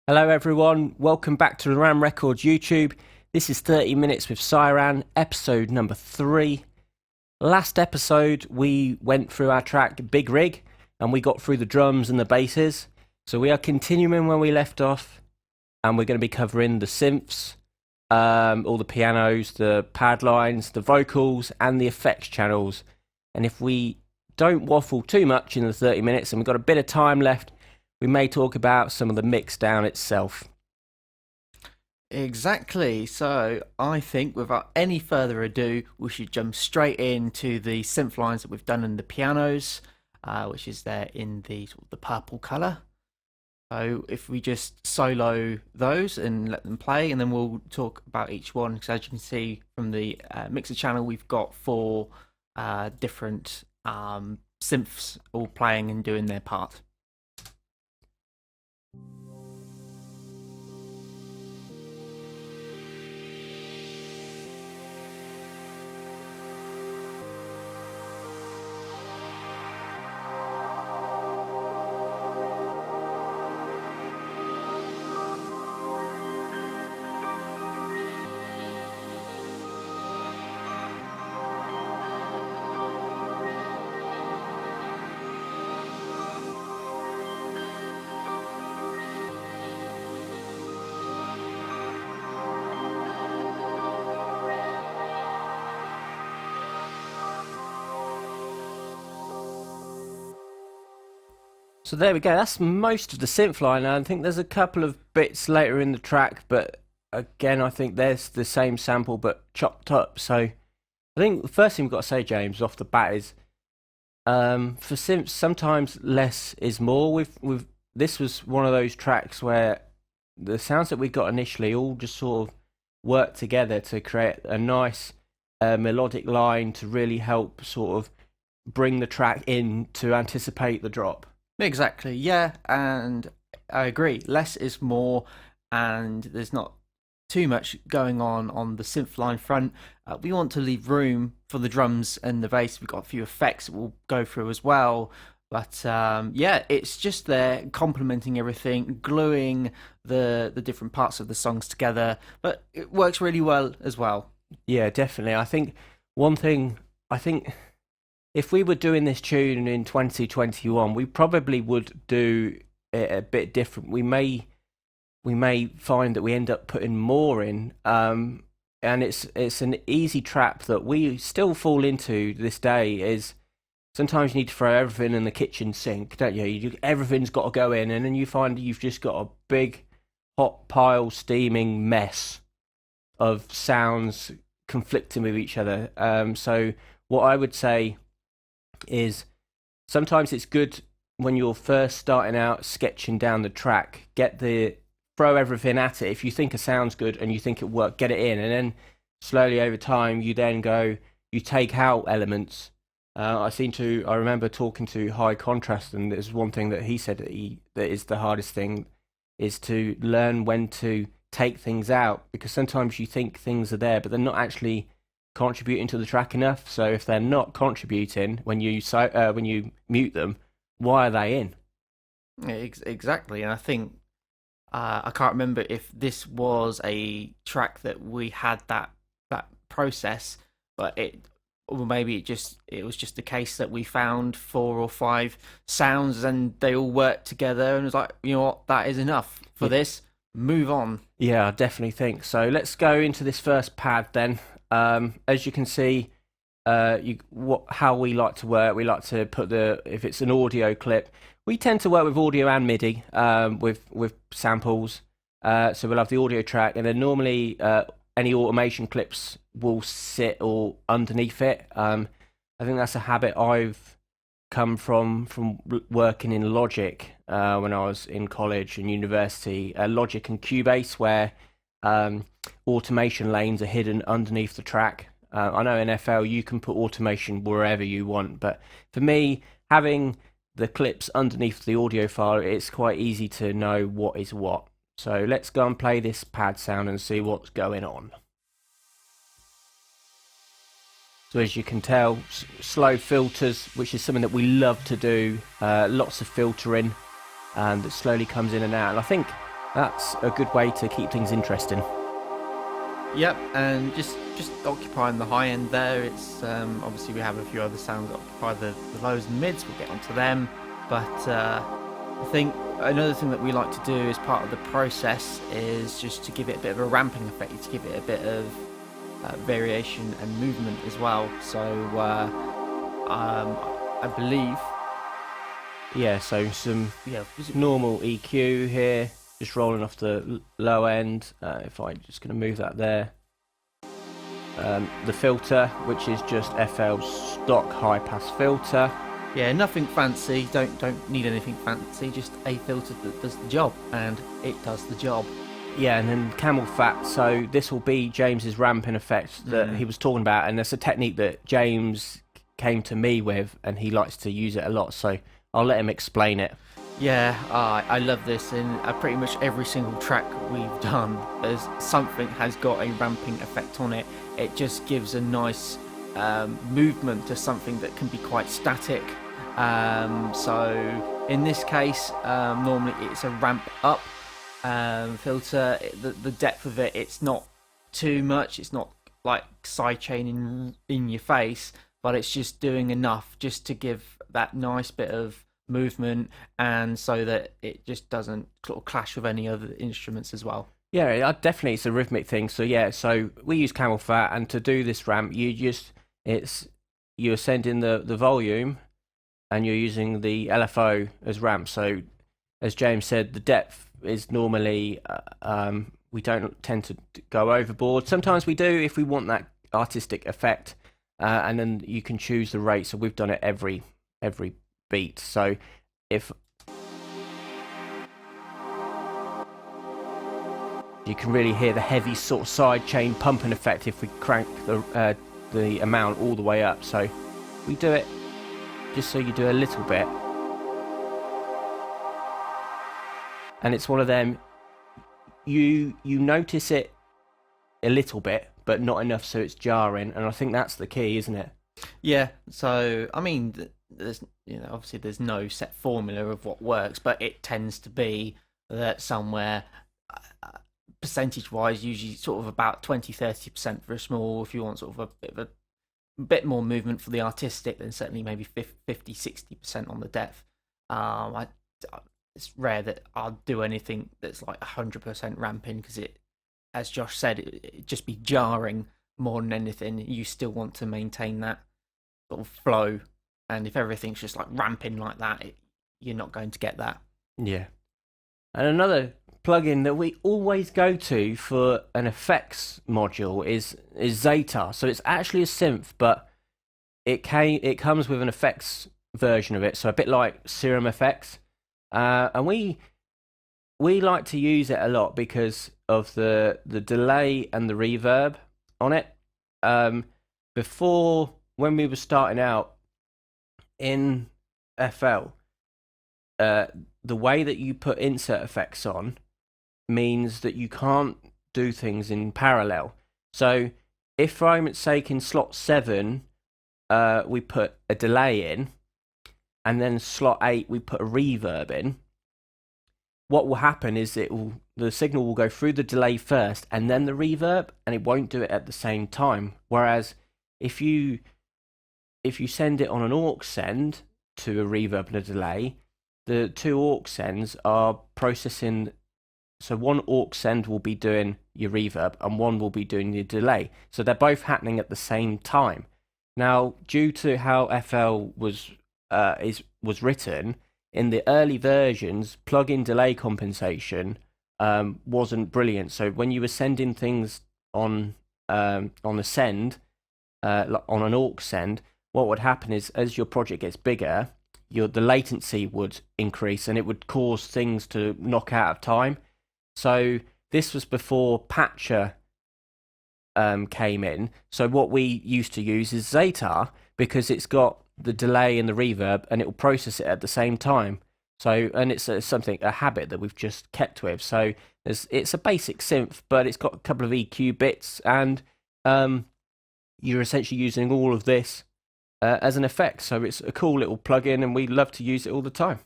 Hello everyone, welcome back to the Ram Records YouTube. This is 30 Minutes with SyRan, episode number 3. Last episode we went through our track Big Rig and we got through the drums and the basses. So we are continuing where we left off and we're going to be covering the synths, all the pianos, the pad lines, the vocals and the effects channels. And if we don't waffle too much in the 30 minutes and we've got a bit of time left, we may talk about some of the mix down itself. Exactly. So I think without any further ado, we should jump straight into the synth lines that we've done in the pianos, which is there in the sort of the purple colour. So if we just solo those and let them play, and then we'll talk about each one. Because as you can see from the mixer channel, we've got 4 different synths all playing and doing their part. So there we go, that's most of the synth line. I think there's a couple of bits later in the track, but again, I think there's the same sample but chopped up. So I think the first thing we've got to say, James, off the bat is for synths, sometimes less is more. This was one of those tracks where the sounds that we got initially all just sort of worked together to create a nice melodic line to really help sort of bring the track in to anticipate the drop. Exactly, yeah, and I agree. Less is more, and there's not too much going on the synth line front. We want to leave room for the drums and the bass. We've got a few effects that we'll go through as well. But yeah, it's just there complementing everything, gluing the different parts of the songs together. But it works really well as well. Yeah, definitely. I think one thing, if we were doing this tune in 2021, we probably would do it a bit different. We may find that we end up putting more in, and it's an easy trap that we still fall into this day. Is sometimes you need to throw everything in the kitchen sink, don't you? Everything's got to go in, and then you find you've just got a big hot pile steaming mess of sounds conflicting with each other. So what I would say is sometimes it's good when you're first starting out sketching down the track, throw everything at it. If you think it sounds good and you think it worked, get it in, and then slowly over time you take out elements. I remember talking to High Contrast, and there's one thing that he said that is the hardest thing is to learn when to take things out, because sometimes you think things are there but they're not actually contributing to the track enough. So if they're not contributing when you mute them, why are they in? Exactly, and I think I can't remember if this was a track that we had that process, but maybe it was just the case that we found 4 or 5 sounds and they all worked together, and it was like, you know what, that is enough for this. Move on. Yeah, I definitely think so. Let's go into this first pad then. As you can see, how we like to work. We like to put if it's an audio clip, we tend to work with audio and MIDI with samples. So we'll have the audio track, and then normally any automation clips will sit all underneath it. I think that's a habit I've come from working in Logic when I was in college and university. Logic and Cubase, where automation lanes are hidden underneath the track. I know in FL you can put automation wherever you want, but for me, having the clips underneath the audio file, it's quite easy to know what is what. So let's go and play this pad sound and see what's going on. So as you can tell, slow filters, which is something that we love to do, lots of filtering, and it slowly comes in and out. And I think That's a good way to keep things interesting. Yep, and just occupying the high end there. It's obviously we have a few other sounds that occupy the lows and mids. We'll get onto them, but I think another thing that we like to do as part of the process is just to give it a bit of a ramping effect, to give it a bit of variation and movement as well. So I believe, Yeah, so some yeah, normal EQ here, just rolling off the low end. If I'm just going to move that there. The filter, which is just FL's stock high pass filter. yeah, nothing fancy. Don't need anything fancy. Just a filter that does the job, and it does the job. Yeah, and then camel fat. So this will be James's ramping effect that he was talking about, and that's a technique that James came to me with, and he likes to use it a lot. So I'll let him explain it. Yeah, I love this. In pretty much every single track we've done, there's something has got a ramping effect on it. It just gives a nice movement to something that can be quite static. So in this case, normally it's a ramp up filter. The depth of it, it's not too much. It's not like sidechain in your face, but it's just doing enough just to give that nice bit of movement, and so that it just doesn't sort of clash with any other instruments as well. Yeah, definitely it's a rhythmic thing. So yeah, so we use camel fat, and to do this ramp, you're sending the volume, and you're using the LFO as ramp. So as James said, the depth is normally we don't tend to go overboard. Sometimes we do if we want that artistic effect, and then you can choose the rate. So we've done it every beat. So if you can really hear the heavy sort of side chain pumping effect if we crank the amount all the way up. So we do it just so you do a little bit, and it's one of them you notice it a little bit but not enough so it's jarring, and I think that's the key, isn't it? Yeah, so I mean, there's obviously there's no set formula of what works, but it tends to be that somewhere percentage wise, usually sort of about 20-30% for a small. If you want sort of a bit more movement for the artistic, then certainly maybe 50-60% on the depth. It's rare that I'll do anything that's like 100% ramping, because it, as Josh said, it'd just be jarring more than anything. You still want to maintain that sort of flow, and if everything's just like ramping like that, you're not going to get that. Yeah. And another plugin that we always go to for an effects module is Zetar. So it's actually a synth, but it comes with an effects version of it, so a bit like SyRan effects. And we like to use it a lot because of the delay and the reverb on it. Before, when we were starting out in FL, the way that you put insert effects on means that you can't do things in parallel. So if, for argument's sake, in slot 7 we put a delay in, and then slot 8 we put a reverb in, what will happen is the signal will go through the delay first and then the reverb, and it won't do it at the same time. Whereas if you send it on an aux send to a reverb and a delay, the two aux sends are processing. So one aux send will be doing your reverb and one will be doing your delay. So they're both happening at the same time. Now, due to how FL was written, in the early versions, plug-in delay compensation wasn't brilliant. So when you were sending things on a send, on an aux send, what would happen is, as your project gets bigger, the latency would increase, and it would cause things to knock out of time. So this was before Patcher came in. So what we used to use is Zetar, because it's got the delay and the reverb, and it will process it at the same time. So, and it's a habit that we've just kept with. So it's a basic synth, but it's got a couple of EQ bits, and you're essentially using all of this as an effect. So it's a cool little plugin, and we love to use it all the time.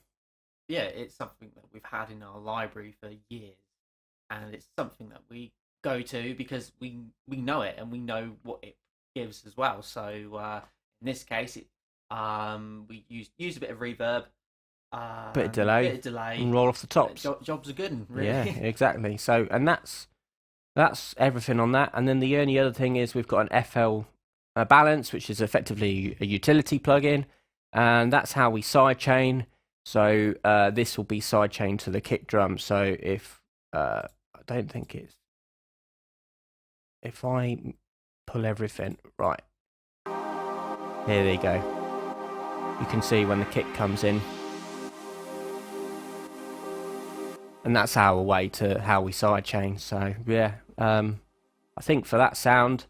Yeah, it's something that we've had in our library for years. and it's something that we go to because we know it and we know what it gives as well. So in this case, we use a bit of reverb, Bit of delay, and roll off the tops. Jobs are good, really. Yeah, exactly. So, and that's everything on that. And then the only other thing is we've got an FL balance, which is effectively a utility plugin, and that's how we sidechain. So this will be sidechained to the kick drum. So if I don't think it's, if I pull everything right, here they go. You can see when the kick comes in, and that's our way to how we sidechain. So yeah, I think for that sound,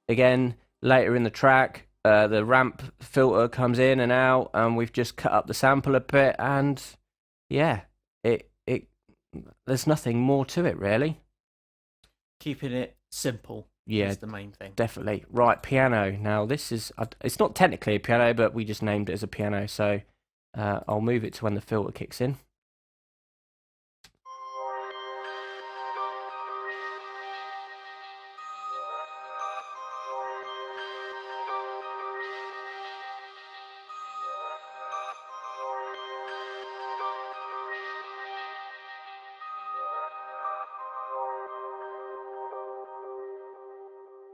again later in the track, the ramp filter comes in and out, and we've just cut up the sample a bit, and yeah, it there's nothing more to it really. Keeping it simple. Yeah, is the main thing. Definitely. Right, piano. Now this is, it's not technically a piano, but we just named it as a piano. So I'll move it to when the filter kicks in.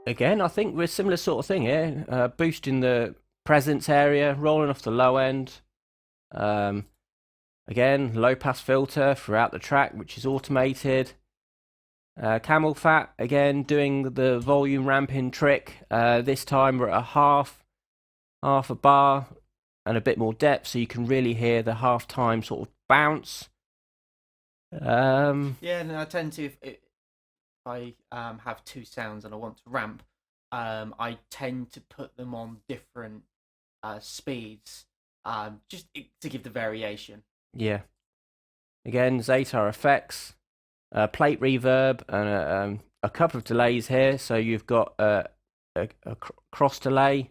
Again, I think we're a similar sort of thing here. Boosting the presence area, rolling off the low end. Again, low pass filter throughout the track, which is automated. Camel fat, again, doing the volume ramping trick. This time we're at a half a bar and a bit more depth, so you can really hear the half time sort of bounce. Yeah, and I tend to, if I have two sounds and I want to ramp, I tend to put them on different speeds, just to give the variation. Yeah. Again, Zetar effects, plate reverb, and a couple of delays here. So you've got a cross delay,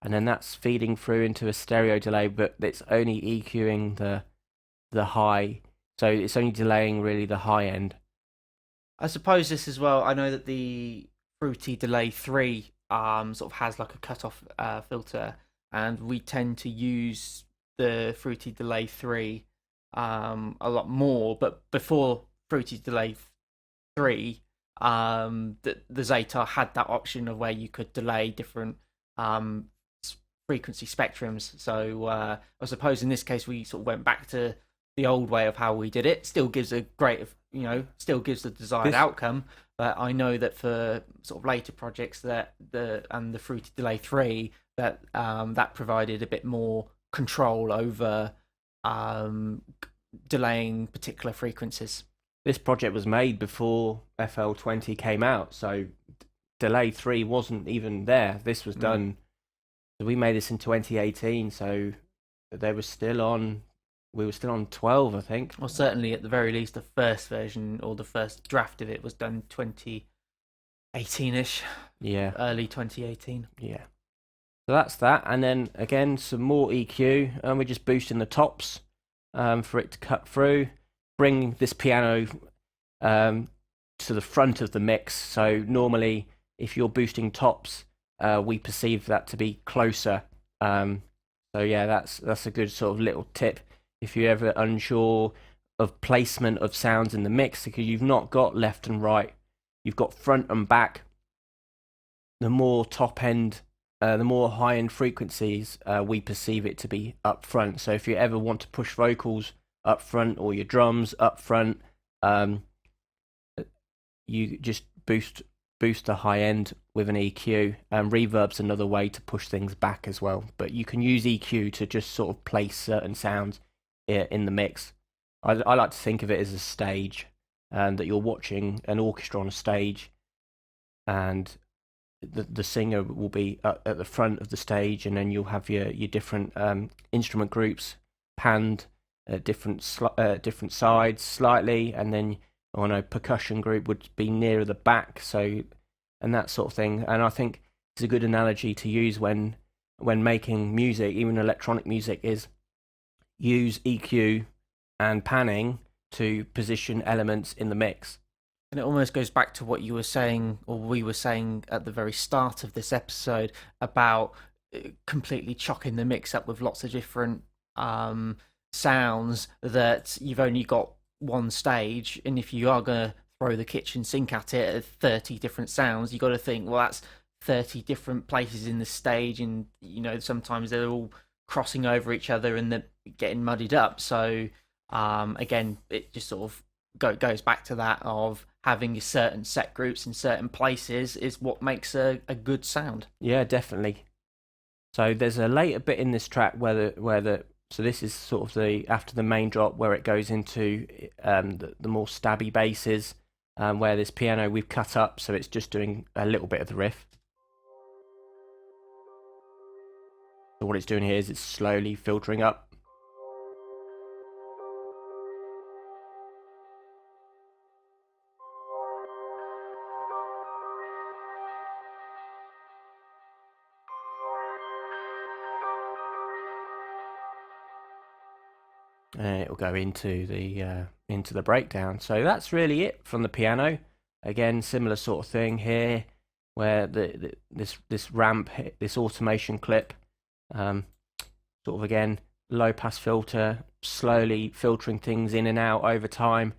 and then that's feeding through into a stereo delay, but it's only EQing the high. So it's only delaying really the high end. I suppose this as well. I know that the Fruity Delay 3 sort of has like a cutoff filter, and we tend to use the Fruity Delay 3 a lot more. But before Fruity Delay 3, the Zetar had that option of where you could delay different frequency spectrums. So I suppose in this case we sort of went back to the old way of how we did it. Still gives a great, still gives the desired outcome. But I know that for sort of later projects that the Fruity Delay 3, that that provided a bit more control over delaying particular frequencies. This project was made before FL20 came out, so Delay 3 wasn't even there. This was done. So we made this in 2018, so they were still on. We were still on 12, I think. Well, certainly at the very least, the first version or the first draft of it was done 2018-ish. Yeah. Early 2018. Yeah. So that's that. And then, again, some more EQ. And we're just boosting the tops for it to cut through. Bring this piano to the front of the mix. So normally, if you're boosting tops, we perceive that to be closer. So yeah, that's a good sort of little tip. If you're ever unsure of placement of sounds in the mix, because you've not got left and right, you've got front and back. The more top end, the more high end frequencies, we perceive it to be up front. So if you ever want to push vocals up front or your drums up front, you just boost the high end with an EQ. Reverb's another way to push things back as well. But you can use EQ to just sort of place certain sounds in the mix. I like to think of it as a stage, that you're watching an orchestra on a stage, and the singer will be at the front of the stage, and then you'll have your different instrument groups panned at different sides slightly, and then on a percussion group would be nearer the back, so, and that sort of thing. And I think it's a good analogy to use when making music, even electronic music, is use EQ and panning to position elements in the mix. And it almost goes back to what you were saying, or we were saying at the very start of this episode, about completely chocking the mix up with lots of different sounds, that you've only got one stage, and if you are going to throw the kitchen sink at it at 30 different sounds, you got to think, well, that's 30 different places in the stage, and sometimes they're all crossing over each other and they're getting muddied up. So again, it just sort of goes back to that of having certain set groups in certain places is what makes a good sound. Yeah, definitely. So there's a later bit in this track so this is sort of the after the main drop, where it goes into the more stabby basses, where this piano we've cut up, so it's just doing a little bit of the riff. So what it's doing here is it's slowly filtering up. And it'll go into the breakdown. So that's really it from the piano. Again, similar sort of thing here, where this ramp, this automation clip, sort of again low pass filter, slowly filtering things in and out over time,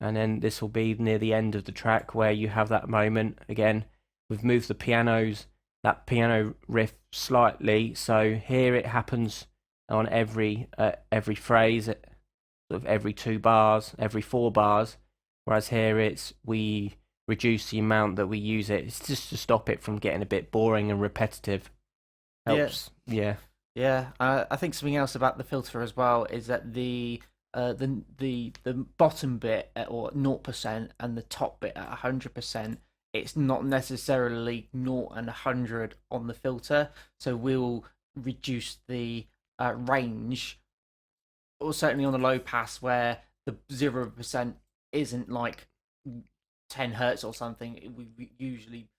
and then this will be near the end of the track where you have that moment again. We've moved that piano riff slightly, so here it happens on every phrase, sort of every 2 bars, every 4 bars, whereas here we reduce the amount that we use it. It's just to stop it from getting a bit boring and repetitive. Helps. Yeah. I think something else about the filter as well is that the bottom bit at 0% and the top bit at 100%, it's not necessarily 0 and 100 on the filter, so we'll reduce the range, or certainly on the low pass, where the 0% isn't like 10 hertz or something. We usually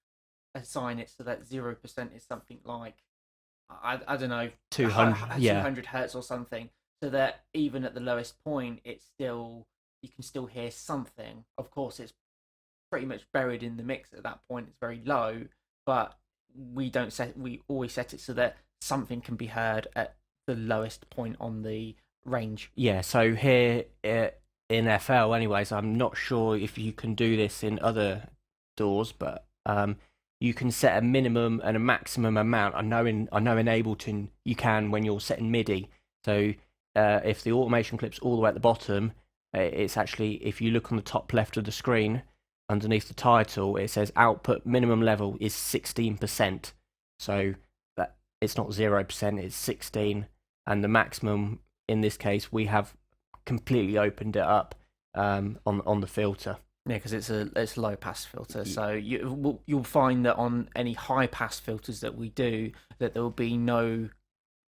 assign it so that 0% is something like I don't know, 200 hertz or something, so that even at the lowest point, you can still hear something. Of course, it's pretty much buried in the mix at that point. It's very low, but we always set it so that something can be heard at the lowest point on the range. Yeah, so here in FL anyways, I'm not sure if you can do this in other DAWs, but you can set a minimum and a maximum amount. I know in Ableton you can when you're setting MIDI. So if the automation clip's all the way at the bottom, it's actually, if you look on the top left of the screen underneath the title, it says output minimum level is 16%. So that it's not 0%, it's 16%. And the maximum, in this case, we have completely opened it up on the filter. Yeah, because it's a low pass filter. So you'll find that on any high pass filters that we do, that there will be no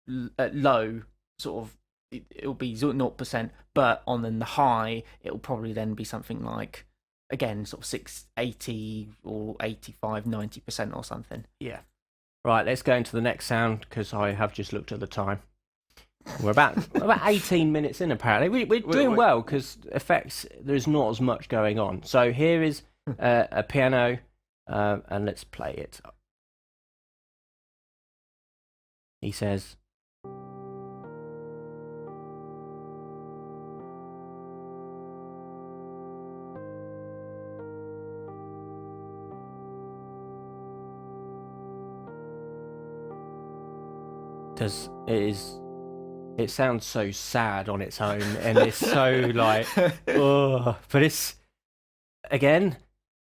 low sort of. It'll be 0%, but on then the high, it'll probably then be something like, again, sort of 80 or 85, 90% or something. Yeah. Right, let's go into the next sound, because I have just looked at the time. We're about 18 minutes in, apparently. We're doing well, because effects, there's not as much going on. So here is a piano, and let's play it. He says... It sounds so sad on its own, and it's so like, oh, but it's again,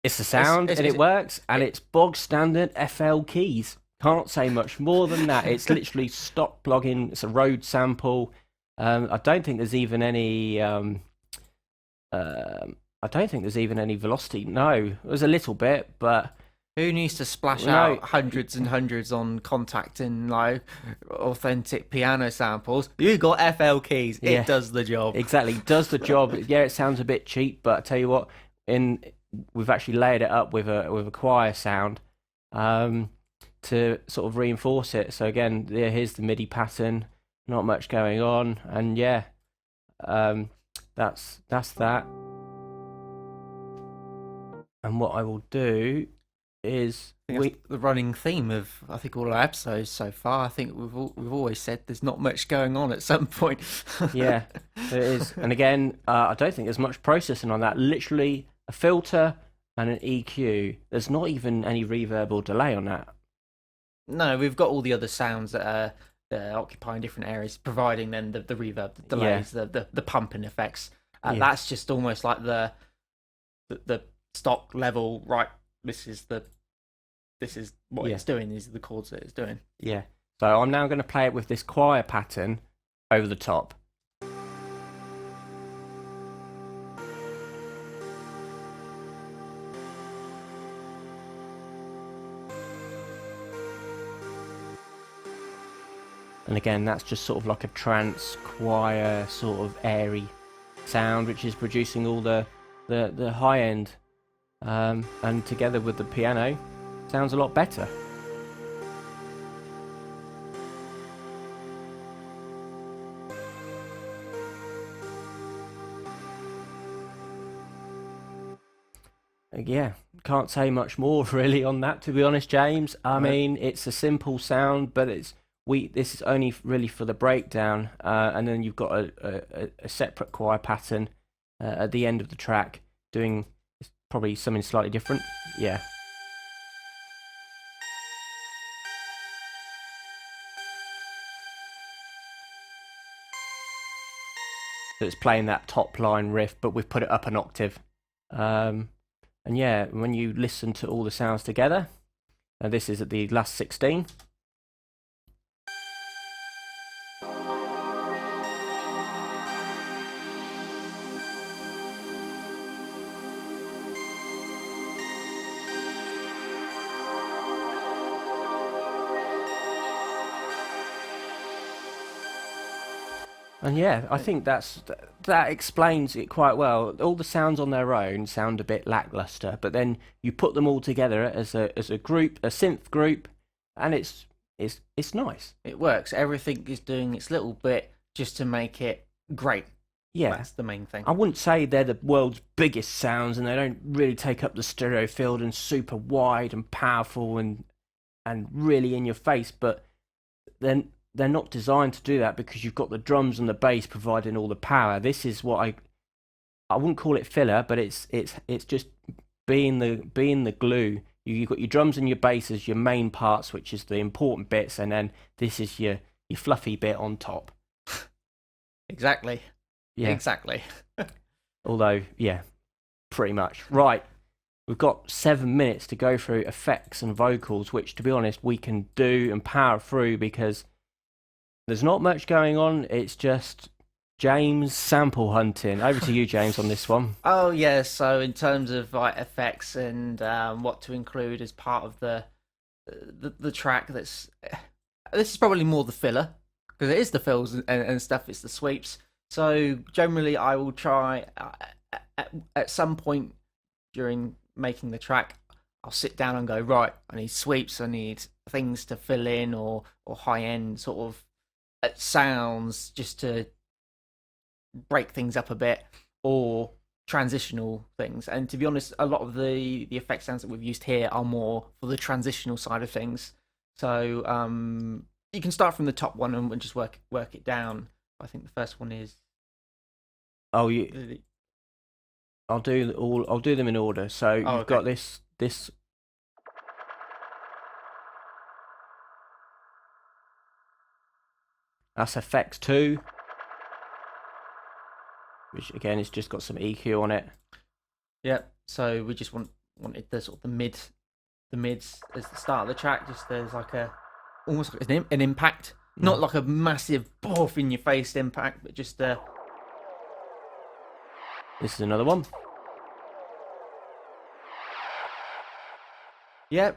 it's the sound, and it works, and it's bog standard FL keys. Can't say much more than that. It's literally stock plugin. It's a Rhodes sample. I don't think there's even any. Velocity. No, there's a little bit, but. Who needs to splash out hundreds and hundreds on contacting like authentic piano samples? You got FL keys. It does the job. Exactly, does the job. Yeah, it sounds a bit cheap, but I tell you what, we've actually layered it up with a choir sound to sort of reinforce it. So again, here's the MIDI pattern. Not much going on, and that's that. And what I will do is the running theme of I think all our episodes so far. I think we've always said there's not much going on at some point. Yeah, it is. And again, I don't think there's much processing on that. Literally a filter and an EQ. There's not even any reverb or delay on that. No, we've got all the other sounds that are occupying different areas, providing then the reverb, the delays, the pumping effects. That's just almost like the stock level. Right, this is what it's doing. These are the chords that it's doing. Yeah. So I'm now going to play it with this choir pattern over the top. And again, that's just sort of like a trance choir sort of airy sound, which is producing all the high end, and together with the piano, sounds a lot better. Yeah, can't say much more really on that, to be honest, James. I mean, it's a simple sound, but this is only really for the breakdown, and then you've got a separate choir pattern at the end of the track doing probably something slightly different. Yeah. So it's playing that top line riff, but we've put it up an octave. And yeah, when you listen to all the sounds together, this is at the last 16. And yeah, I think that explains it quite well. All the sounds on their own sound a bit lackluster, but then you put them all together as a group, a synth group, and it's nice. It works. Everything is doing its little bit just to make it great. Yeah, that's the main thing. I wouldn't say they're the world's biggest sounds, and they don't really take up the stereo field and super wide and powerful and really in your face, but then they're not designed to do that because you've got the drums and the bass providing all the power. This is what I wouldn't call it filler, but it's just being the glue. You've got your drums and your bass as your main parts, which is the important bits, and then this is your fluffy bit on top. Exactly. Yeah. Exactly. Although, yeah, pretty much. Right. We've got 7 minutes to go through effects and vocals, which, to be honest, we can do and power through because there's not much going on. It's just James sample hunting. Over to you, James, on this one. Oh yeah. So in terms of like effects and what to include as part of the track, this is probably more the filler because it is the fills and stuff. It's the sweeps. So generally, I will try at some point during making the track, I'll sit down and go, right, I need sweeps, I need things to fill in or high end sort of sounds just to break things up a bit, or transitional things. And to be honest, a lot of the effect sounds that we've used here are more for the transitional side of things. So you can start from the top one and just work it down. I think the first one is I'll do them in order. So you've got this that's effects 2, which again has just got some EQ on it. Yep. So we just wanted the sort of the mids as the start of the track. Just there's like almost like an impact, not like a massive boof in your face impact, but just this is another one. Yeah,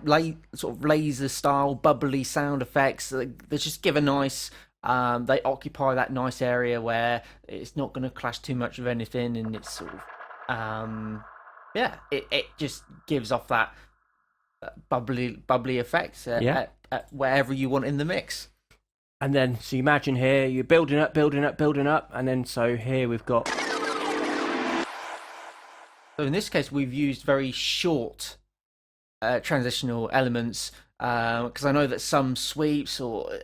sort of laser style, bubbly sound effects. They just give a nice. They occupy that nice area where it's not going to clash too much of anything, and it's sort of, it just gives off that bubbly effect at wherever you want in the mix. And then, so you imagine here, you're building up, and then so here we've got. So So in this case, we've used very short transitional elements, because I know that some sweeps, or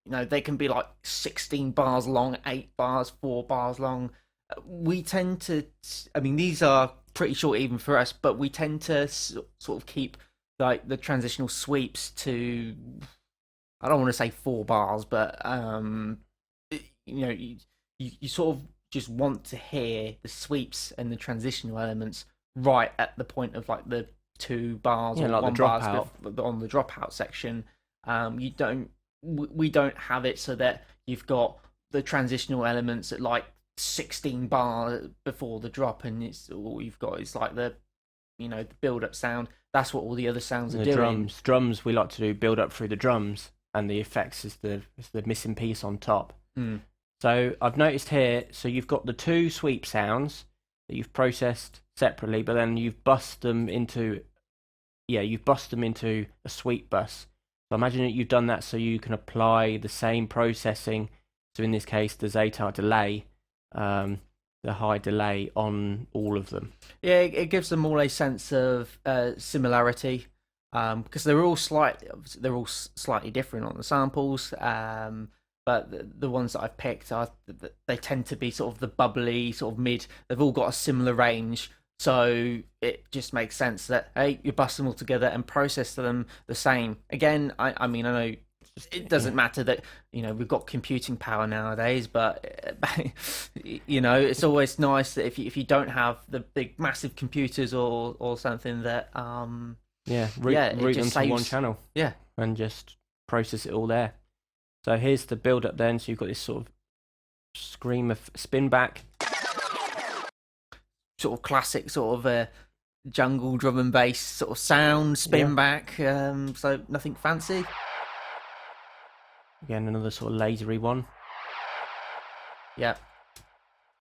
they can be like 16 bars long, 8 bars, 4 bars long. We tend to, I mean, these are pretty short even for us, but we tend to sort of keep like the transitional sweeps to, I don't want to say 4 bars, but you sort of just want to hear the sweeps and the transitional elements right at the point of like the 2 bars or like 1 the bars dropout. on the dropout section. We don't have it so that you've got the transitional elements at like 16 bars before the drop, and it's all you've got is like the the build up sound. That's what all the other sounds are doing. Drums we like to do build up through the drums, and the effects is the missing piece on top. So I've noticed here, so you've got the 2 sweep sounds that you've processed separately, but then you've bust them into a sweep bus. So imagine that you've done that so you can apply the same processing. So in this case, the Zeta delay, the high delay on all of them. Yeah, it gives them all a sense of similarity, because they're all slightly different on the samples. But the ones that I've picked they tend to be sort of the bubbly, sort of mid. They've all got a similar range, so it just makes sense that hey, you bust them all together and process them the same. Again, I mean, I know it doesn't matter that we've got computing power nowadays, but it's always nice that if you don't have the big massive computers or something that route them to one channel, and just process it all there. So here's the build up then. So you've got this sort of scream of spin back, sort of classic sort of jungle drum and bass sort of sound, spin back. So nothing fancy. Again, another sort of lasery one. Yeah.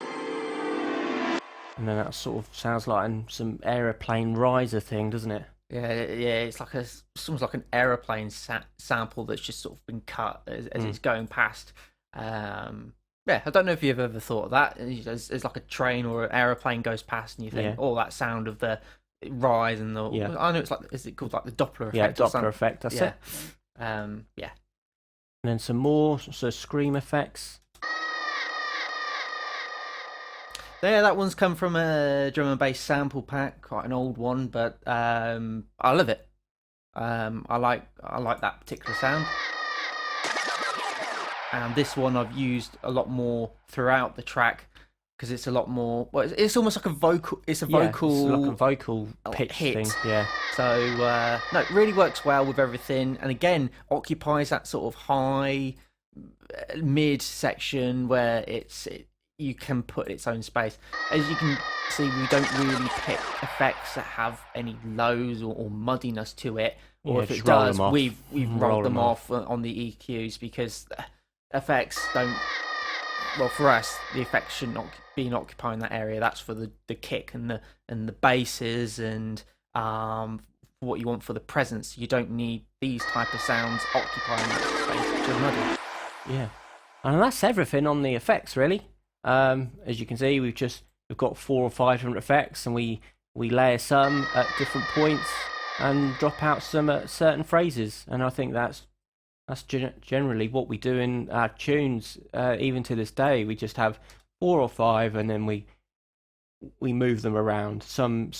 And then that sort of sounds like some aeroplane riser thing, doesn't it? Yeah. It's like it's almost like an aeroplane sample that's just sort of been cut as it's going past. I don't know if you've ever thought of that. It's like a train or an aeroplane goes past, and you think, that sound of the rise and the. I know it's like, is it called like the Doppler effect? Yeah, Doppler effect. That's it. And then some more scream effects. Yeah, that one's come from a drum and bass sample pack, quite an old one, but I love it. I like that particular sound. And this one I've used a lot more throughout the track because it's a lot more. Well, it's almost like a vocal. It's a vocal. It's like a vocal pitch hit thing. Yeah. So no, it really works well with everything, and again occupies that sort of high mid section where you can put its own space. As you can see, we don't really pick effects that have any lows or muddiness to it, or if it does, we've rolled them off on the EQs, because effects don't. Well, for us, the effects shouldn't be occupying that area. That's for the kick and the basses and what you want for the presence. You don't need these type of sounds occupying that space, which is muddy. Yeah, and that's everything on the effects really. As you can see, we've got 400 or 500 effects, and we layer some at different points and drop out some at certain phrases. And I think that's generally what we do in our tunes. Even to this day, we just have 4 or 5, and then we move them around. Some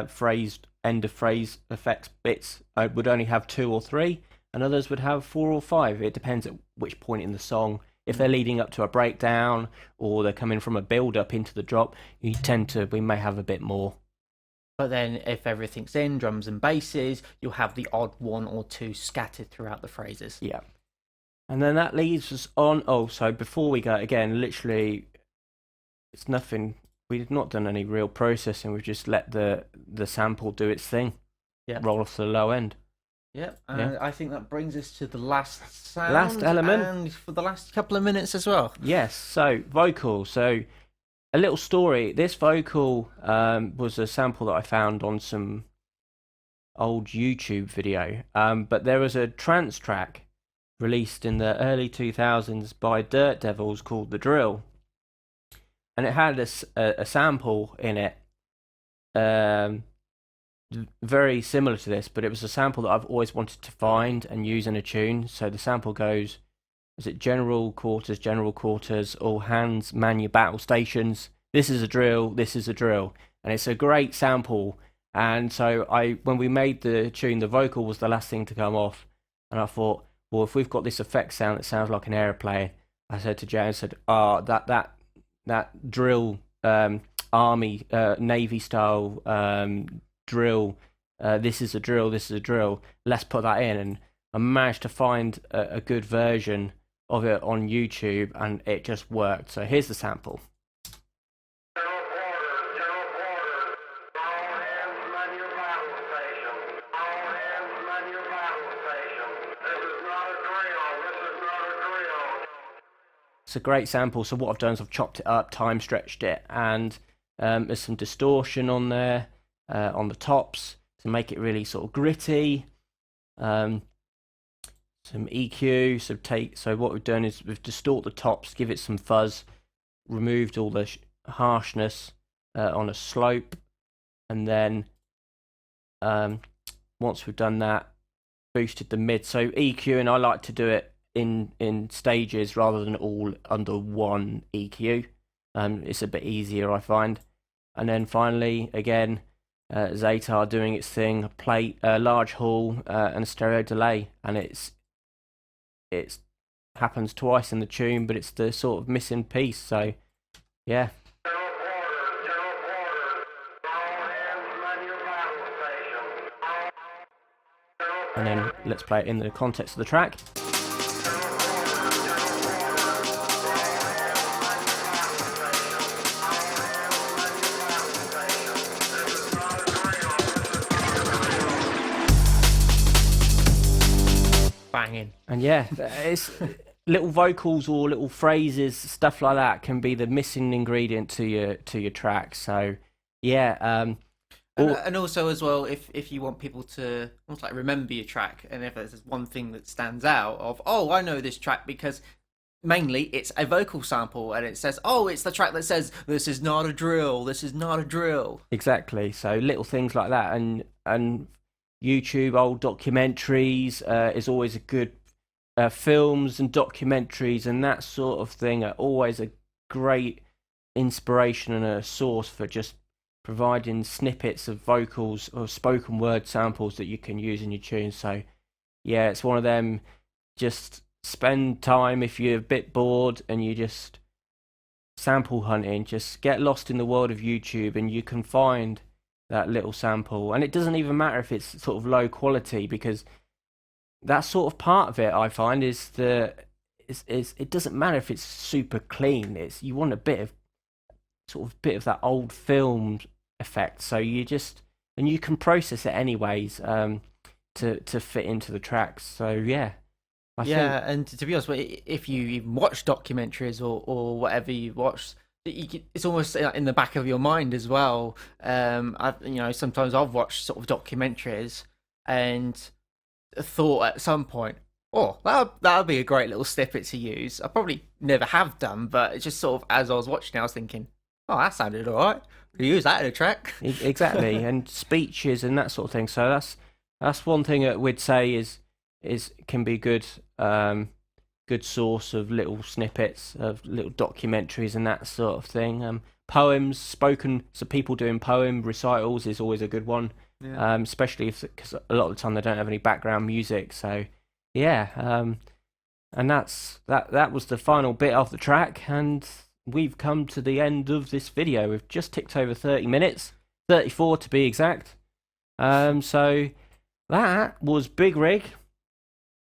phrase end of phrase effects bits would only have 2 or 3, and others would have 4 or 5. It depends at which point in the song. If they're leading up to a breakdown or they're coming from a build up into the drop, we may have a bit more. But then if everything's in drums and basses, you'll have the odd 1 or 2 scattered throughout the phrases. Yeah. And then that leaves us on. Oh, so before we go, again, literally, it's nothing. We've not done any real processing. We've just let the sample do its thing. Yeah. Roll off to the low end. Yep, and I think that brings us to the last sound. Last element. And for the last couple of minutes as well. Yes, so vocal. So a little story. This vocal was a sample that I found on some old YouTube video. But there was a trance track released in the early 2000s by Dirt Devils called The Drill. and it had a sample in it, very similar to this, but it was a sample that I've always wanted to find and use in a tune. So the sample goes, is it general quarters, all hands, man your battle stations. This is a drill, this is a drill. And it's a great sample. And so when we made the tune, the vocal was the last thing to come off. And I thought, well, if we've got this effect sound that sounds like an aeroplane, I said to Jay, I said, that drill, army, navy style drill, this is a drill, let's put that in. And I managed to find a good version of it on YouTube, and it just worked. So here's the sample. It's a great sample. So what I've done is I've chopped it up, time stretched it, and there's some distortion on there, on the tops to make it really sort of gritty. Some EQ. So what we've done is we've distorted the tops, give it some fuzz, removed all the harshness on a slope, and then once we've done that, boosted the mid. So EQ, and I like to do it in stages rather than all under one EQ. It's a bit easier, I find. And then finally, again, Zatar doing its thing, a large hall and a stereo delay, and it happens twice in the tune, but it's the sort of missing piece. So yeah. And then let's play it in the context of the track. Banging. And yeah, it's little vocals or little phrases, stuff like that can be the missing ingredient to your track. So yeah, and also as well, if you want people to almost like remember your track, and if there's one thing that stands out of, oh, I know this track because mainly it's a vocal sample, and it says, oh, it's the track that says this is not a drill, this is not a drill. Exactly. So little things like that, and YouTube old documentaries is always a good, films and documentaries and that sort of thing are always a great inspiration and a source for just providing snippets of vocals or spoken word samples that you can use in your tunes. So yeah, it's one of them, just spend time if you're a bit bored and you just sample hunting, just get lost in the world of YouTube and you can find that little sample. And it doesn't even matter if it's sort of low quality, because that's sort of part of it, I find, is it doesn't matter if it's super clean. It's, you want a bit of that old film effect. So you can process it anyways to fit into the tracks. So yeah. I think... And to be honest, if you even watch documentaries or whatever you watch, it's almost in the back of your mind as well. Sometimes I've watched sort of documentaries and thought at some point, oh, that would be a great little snippet to use. I probably never have done, but it's just sort of as I was watching, I was thinking, oh, that sounded all right. Could use that in a track. Exactly, and speeches and that sort of thing. So that's one thing that we'd say is can be good source of little snippets of little documentaries and that sort of thing. Poems spoken, so people doing poem recitals is always a good one. Yeah. Especially because a lot of the time they don't have any background music. So yeah, and that was the final bit of the track, and we've come to the end of this video. We've just ticked over 30 minutes, 34 to be exact. So that was Big Rig.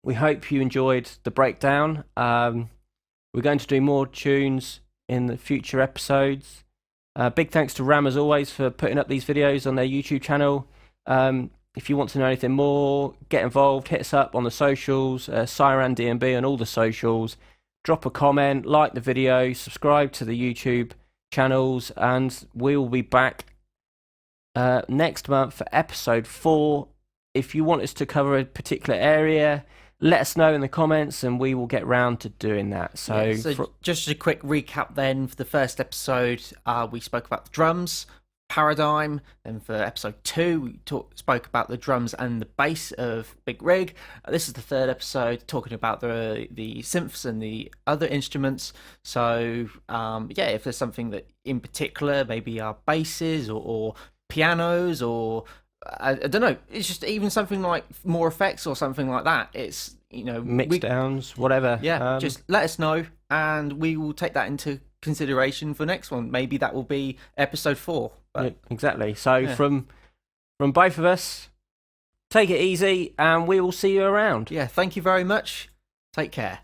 We hope you enjoyed the breakdown. We're going to do more tunes in the future episodes. Big thanks to Ram as always for putting up these videos on their YouTube channel. If you want to know anything more, get involved, hit us up on the socials, SyRan DNB on all the socials. Drop a comment, like the video, subscribe to the YouTube channels, and we will be back next month for episode 4. If you want us to cover a particular area, let us know in the comments, and we will get round to doing that. So, just a quick recap then. For the first episode, we spoke about the drums paradigm. Then for episode 2, we spoke about the drums and the bass of Big Rig. This is the third episode, talking about the synths and the other instruments. So if there's something that in particular, maybe our basses or pianos, or I don't know, it's just even something like more effects or something like that. It's, mix downs, whatever. Yeah, just let us know, and we will take that into consideration for next one. Maybe that will be episode 4. But, yeah, exactly. So from both of us, take it easy, and we will see you around. Yeah, thank you very much. Take care.